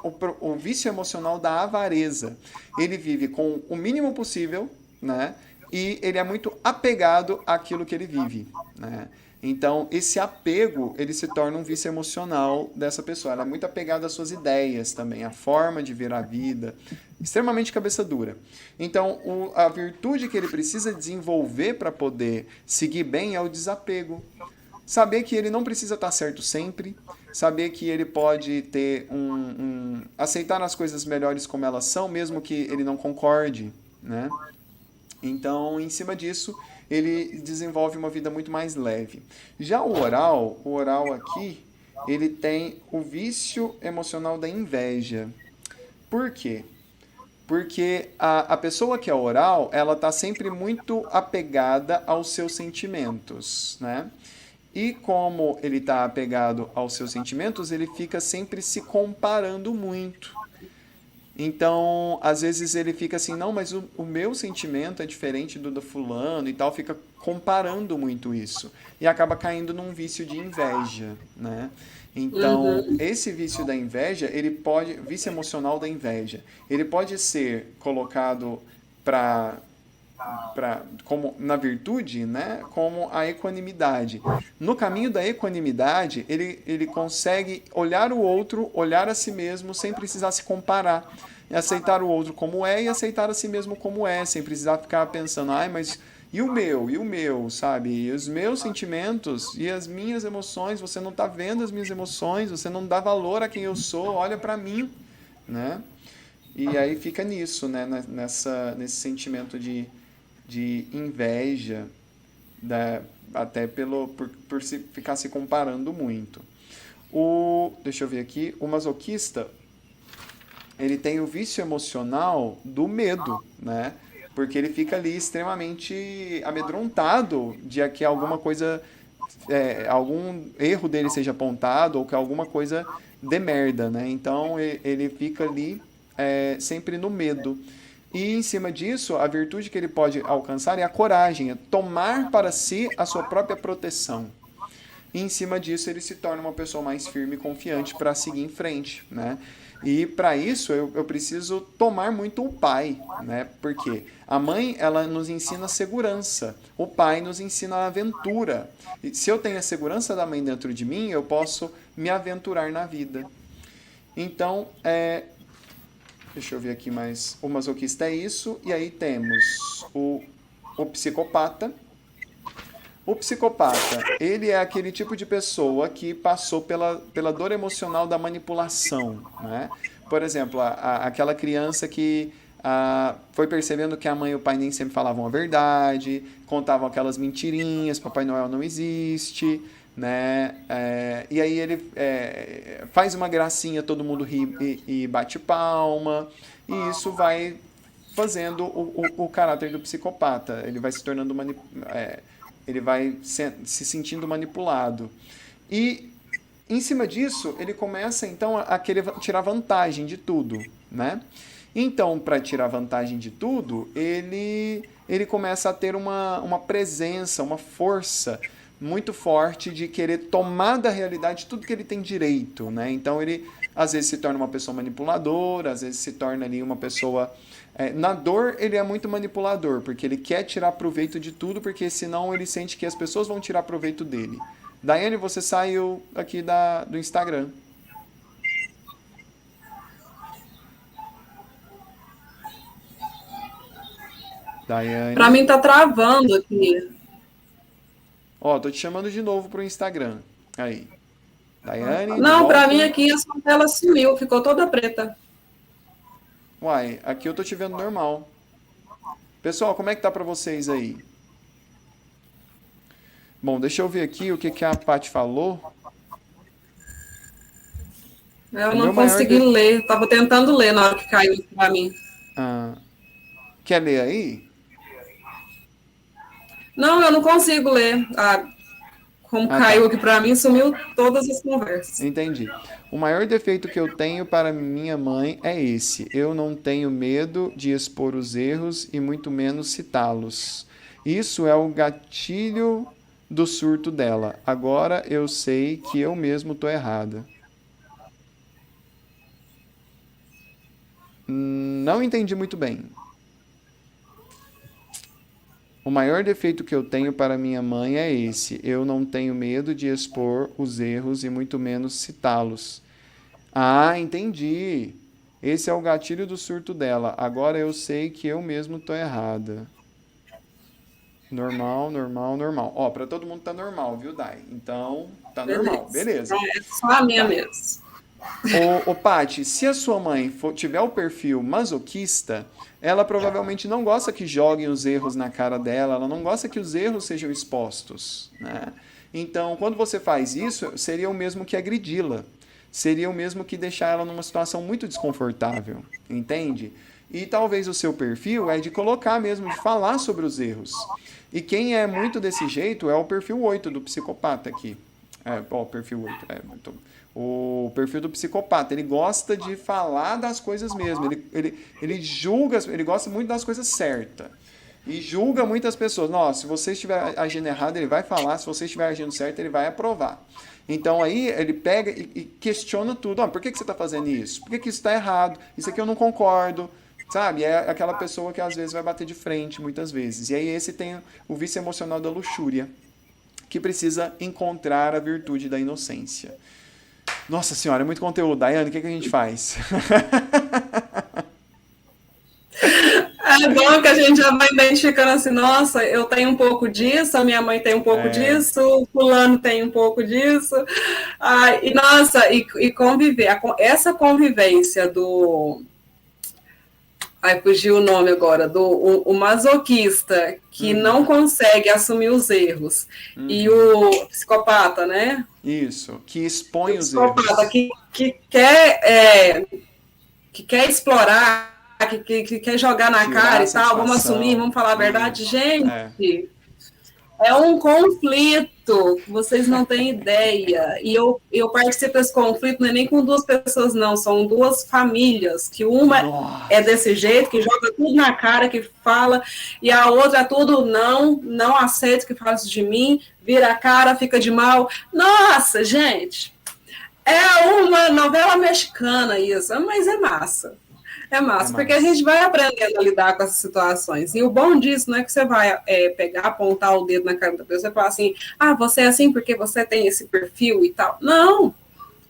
o vício emocional da avareza. Ele vive com o mínimo possível, né? E ele é muito apegado àquilo que ele vive, né? Então, esse apego, ele se torna um vício emocional dessa pessoa. Ela é muito apegada às suas ideias também, à forma de ver a vida, extremamente cabeça dura. Então, a virtude que ele precisa desenvolver para poder seguir bem é o desapego. Saber que ele não precisa estar certo sempre, saber que ele pode ter aceitar as coisas melhores como elas são, mesmo que ele não concorde, né? Então, em cima disso, ele desenvolve uma vida muito mais leve. Já o oral aqui, ele tem o vício emocional da inveja. Por quê? Porque a pessoa que é oral, ela está sempre muito apegada aos seus sentimentos, né? E como ele está apegado aos seus sentimentos, ele fica sempre se comparando muito. Então, às vezes ele fica assim, não, mas o meu sentimento é diferente do fulano e tal, fica comparando muito isso. E acaba caindo num vício de inveja, né? Então, Uhum. esse vício da inveja, vício emocional da inveja, ele pode ser colocado para como na virtude, né, como a equanimidade. No caminho da equanimidade, ele consegue olhar o outro, olhar a si mesmo, sem precisar se comparar. Aceitar o outro como é e aceitar a si mesmo como é, sem precisar ficar pensando, ai, mas e o meu? E o meu, sabe? E os meus sentimentos e as minhas emoções, você não está vendo as minhas emoções, você não dá valor a quem eu sou, olha para mim, né? E aí fica nisso, né? Nesse sentimento de inveja, até por ficar se comparando muito. Deixa eu ver aqui, o masoquista, ele tem o vício emocional do medo, né? Porque ele fica ali extremamente amedrontado de que alguma coisa, algum erro dele seja apontado ou que alguma coisa dê merda, né? Então ele fica ali sempre no medo. E em cima disso, a virtude que ele pode alcançar é a coragem, é tomar para si a sua própria proteção. E em cima disso, ele se torna uma pessoa mais firme e confiante para seguir em frente, né? E para isso eu preciso tomar muito o pai, né? Porque a mãe ela nos ensina segurança, o pai nos ensina a aventura. E se eu tenho a segurança da mãe dentro de mim, eu posso me aventurar na vida. Então, deixa eu ver aqui mais. O masoquista é isso. E aí temos o psicopata. O psicopata, ele é aquele tipo de pessoa que passou pela dor emocional da manipulação, né? Por exemplo, aquela criança que foi percebendo que a mãe e o pai nem sempre falavam a verdade, contavam aquelas mentirinhas, Papai Noel não existe, né? E aí ele faz uma gracinha, todo mundo ri e bate palma, e isso vai fazendo o caráter do psicopata. Ele vai se tornando ele vai se sentindo manipulado. E em cima disso, ele começa então a querer tirar vantagem de tudo, né? Então, para tirar vantagem de tudo, ele começa a ter uma presença, uma força muito forte de querer tomar da realidade tudo que ele tem direito, né? Então ele às vezes se torna uma pessoa manipuladora, às vezes se torna ali uma pessoa na dor ele é muito manipulador, porque ele quer tirar proveito de tudo, porque senão ele sente que as pessoas vão tirar proveito dele. Daiane, você saiu aqui do Instagram. Para Daiane. mim tá travando aqui. Ó, tô te chamando de novo pro Instagram. Aí. Daiane, de Não, para mim volta. aqui a sua tela sumiu, ficou toda preta. Uai, aqui eu tô te vendo normal. Pessoal, como é que tá pra vocês aí? Bom, deixa eu ver aqui o que a Paty falou. Eu O não meu maior... consegui ler, estava tentando ler na hora que caiu para mim. Ah, quer ler aí? Não, eu não consigo ler. Como Ah, tá. caiu aqui para mim, sumiu todas as conversas. Entendi. O maior defeito que eu tenho para minha mãe é esse: eu não tenho medo de expor os erros e muito menos citá-los. Isso é o gatilho do surto dela. Agora eu sei que eu mesmo tô errada. Não entendi muito bem. O maior defeito que eu tenho para minha mãe é esse: eu não tenho medo de expor os erros e muito menos citá-los. Ah, entendi. Esse é o gatilho do surto dela. Agora eu sei que eu mesmo tô errada. Normal, normal, normal. Ó, pra todo mundo tá normal, viu, Dai? Então, tá normal. Beleza. Então, Beleza. é só a minha Tá. mesmo. Ô, Paty, se a sua mãe tiver o perfil masoquista, ela provavelmente não gosta que joguem os erros na cara dela, ela não gosta que os erros sejam expostos, né? Então, quando você faz isso, seria o mesmo que agredi-la. Seria o mesmo que deixar ela numa situação muito desconfortável, entende? E talvez o seu perfil é de colocar mesmo, de falar sobre os erros. E quem é muito desse jeito é o perfil 8 do psicopata aqui. O perfil 8. O perfil do psicopata. Ele gosta de falar das coisas mesmo. Ele julga, ele gosta muito das coisas certas. E julga muitas pessoas. Nossa, se você estiver agindo errado, ele vai falar. Se você estiver agindo certo, ele vai aprovar. Então aí ele pega e questiona tudo. Por que você está fazendo isso? Por que isso está errado? Isso aqui eu não concordo. Sabe? É aquela pessoa que às vezes vai bater de frente, muitas vezes. E aí esse tem o vício emocional da luxúria, que precisa encontrar a virtude da inocência. Nossa senhora, é muito conteúdo. Daiane, o que a gente faz? É bom que a gente já vai identificando assim, nossa, eu tenho um pouco disso, a minha mãe tem um pouco disso, o fulano tem um pouco disso. E nossa, e conviver, essa convivência do. Ai, fugiu o nome agora, o masoquista que não consegue assumir os erros, e o psicopata, né? Isso, que O expõe os psicopata erros. que quer explorar, que quer jogar na Tirar cara a e tal, vamos assumir, satisfação. vamos falar a verdade. Isso. Gente, é um conflito, vocês não têm ideia. E eu participo desse conflito, não é nem com duas pessoas, não, são duas famílias, que uma é Nossa. desse jeito, que joga tudo na cara, que fala, e a outra é tudo não aceita que fala isso de mim, vira a cara, fica de mal. Nossa, gente, é uma novela mexicana isso, mas é massa. É É massa, porque a massa. gente vai aprendendo a lidar com essas situações. E o bom disso não é que você vai pegar, apontar o dedo na cara da pessoa e falar assim, você é assim porque você tem esse perfil e tal. Não,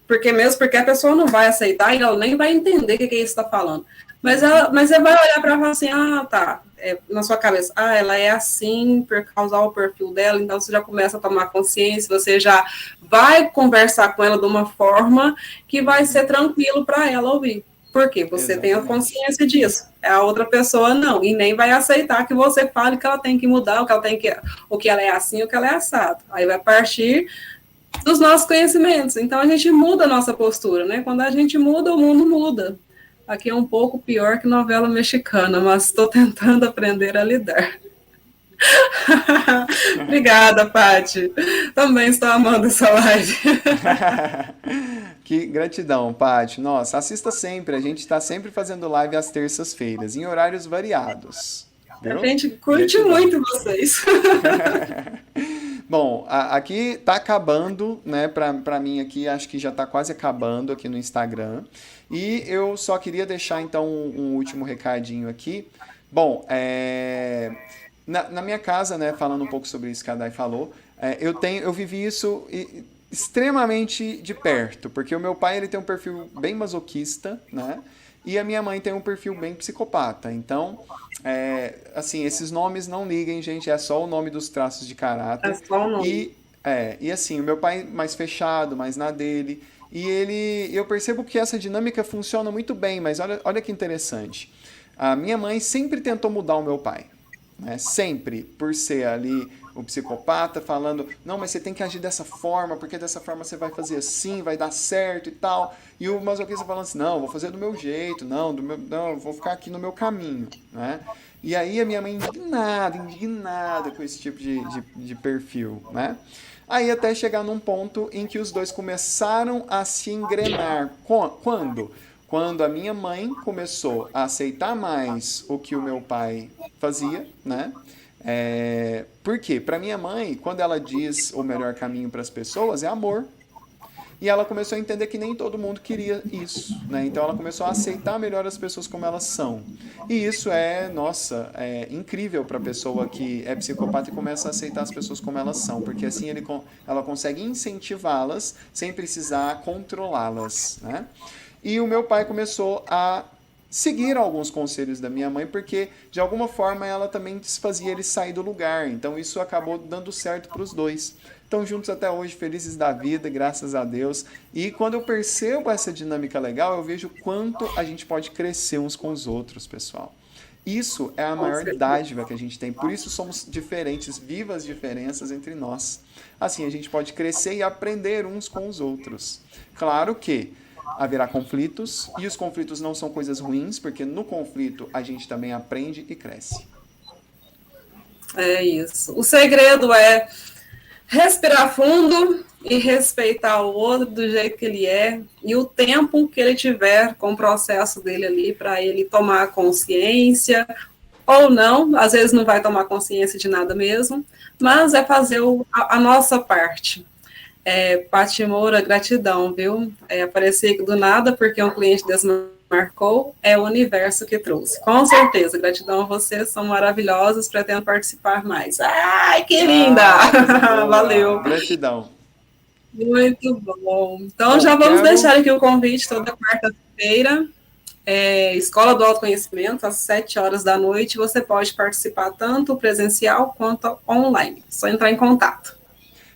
porque a pessoa não vai aceitar e ela nem vai entender o que é isso que está falando. Mas você vai olhar para ela e falar assim, tá, na sua cabeça, ela é assim por causa do perfil dela, então você já começa a tomar consciência, você já vai conversar com ela de uma forma que vai ser tranquilo para ela ouvir. Porque você tem a Exatamente. consciência disso. A outra pessoa não, e nem vai aceitar que você fale que ela tem que mudar, o que ela é assim, o que ela é assado. Aí vai partir dos nossos conhecimentos. Então a gente muda a nossa postura, né? Quando a gente muda, o mundo muda. Aqui é um pouco pior que novela mexicana, mas estou tentando aprender a lidar. Obrigada, Paty. Também estou amando essa live. Que gratidão, Paty. Nossa, assista sempre. A gente está sempre fazendo live às terças-feiras, em horários variados. A Viu? gente curte Gratidão. muito vocês. Bom, aqui tá acabando, né? Pra mim aqui, acho que já tá quase acabando aqui no Instagram. E eu só queria deixar então um último recadinho aqui. Bom, na minha casa, né, falando um pouco sobre isso que a Dai falou, eu vivi isso extremamente de perto, porque o meu pai ele tem um perfil bem masoquista, né? E a minha mãe tem um perfil bem psicopata. Então, assim, esses nomes não liguem, gente, é só o nome dos traços de É caráter. só o nome. E assim, o meu pai mais fechado, mais na dele. Eu percebo que essa dinâmica funciona muito bem, mas olha que interessante. A minha mãe sempre tentou mudar o meu pai, né? Sempre, por ser ali o psicopata falando, não, mas você tem que agir dessa forma, porque dessa forma você vai fazer assim, vai dar certo e tal. E o masoquista falando assim, não, vou fazer do meu jeito, não, vou ficar aqui no meu caminho, né? E aí a minha mãe indignada com esse tipo de perfil, né? Aí até chegar num ponto em que os dois começaram a se engrenar. Quando? Quando a minha mãe começou a aceitar mais o que o meu pai fazia, né? Por quê? Para minha mãe, quando ela diz o melhor caminho para as pessoas, é amor. E ela começou a entender que nem todo mundo queria isso, né? Então ela começou a aceitar melhor as pessoas como elas são. E isso nossa, é incrível para a pessoa que é psicopata e começa a aceitar as pessoas como elas são, porque assim ela consegue incentivá-las sem precisar controlá-las, né? E o meu pai começou a seguir alguns conselhos da minha mãe, porque de alguma forma ela também fazia ele sair do lugar. Então isso acabou dando certo para os dois. Estão juntos até hoje, felizes da vida, graças a Deus. E quando eu percebo essa dinâmica legal, eu vejo quanto a gente pode crescer uns com os outros, pessoal. Isso é a Com maior certeza. dádiva que a gente tem. Por isso somos diferentes, vivas diferenças entre nós. Assim, a gente pode crescer e aprender uns com os outros. Claro que haverá conflitos, e os conflitos não são coisas ruins, porque no conflito a gente também aprende e cresce. É isso. O segredo é respirar fundo e respeitar o outro do jeito que ele é e o tempo que ele tiver com o processo dele ali para ele tomar consciência ou não, às vezes não vai tomar consciência de nada mesmo, mas é fazer a nossa parte. Paty Moura, gratidão, viu? Apareci aqui do nada porque um cliente desmarcou, é o universo que trouxe. Com certeza, gratidão a vocês, são maravilhosos, pretendo participar mais. Ai, que linda! Ah, coisa boa! Valeu! Gratidão. Muito bom. Então Bom, já vamos quero deixar aqui o convite toda quarta-feira, Escola do Autoconhecimento, às 7 horas da noite. Você pode participar tanto presencial quanto online. Só entrar em contato.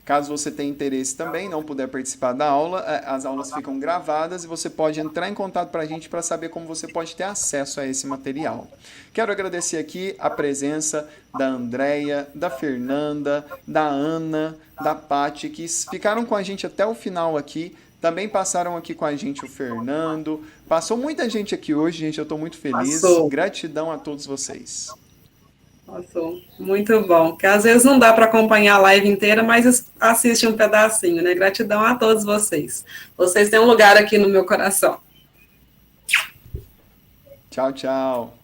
Caso você tenha interesse também, não puder participar da aula, as aulas ficam gravadas e você pode entrar em contato para a gente para saber como você pode ter acesso a esse material. Quero agradecer aqui a presença da Andréia, da Fernanda, da Ana, da Paty, que ficaram com a gente até o final aqui. Também passaram aqui com a gente o Fernando. Passou muita gente aqui hoje, gente. Eu estou muito feliz. Passou. Gratidão a todos vocês. Passou. Muito bom. Que às vezes não dá para acompanhar a live inteira, mas assiste um pedacinho, né? Gratidão a todos vocês. Vocês têm um lugar aqui no meu coração. Tchau, tchau.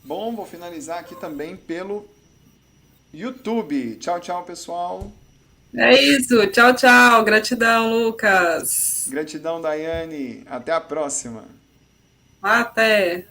Bom, vou finalizar aqui também pelo YouTube. Tchau, tchau, pessoal. É isso. Tchau, tchau. Gratidão, Lucas. Gratidão, Daiane. Até a próxima. Até.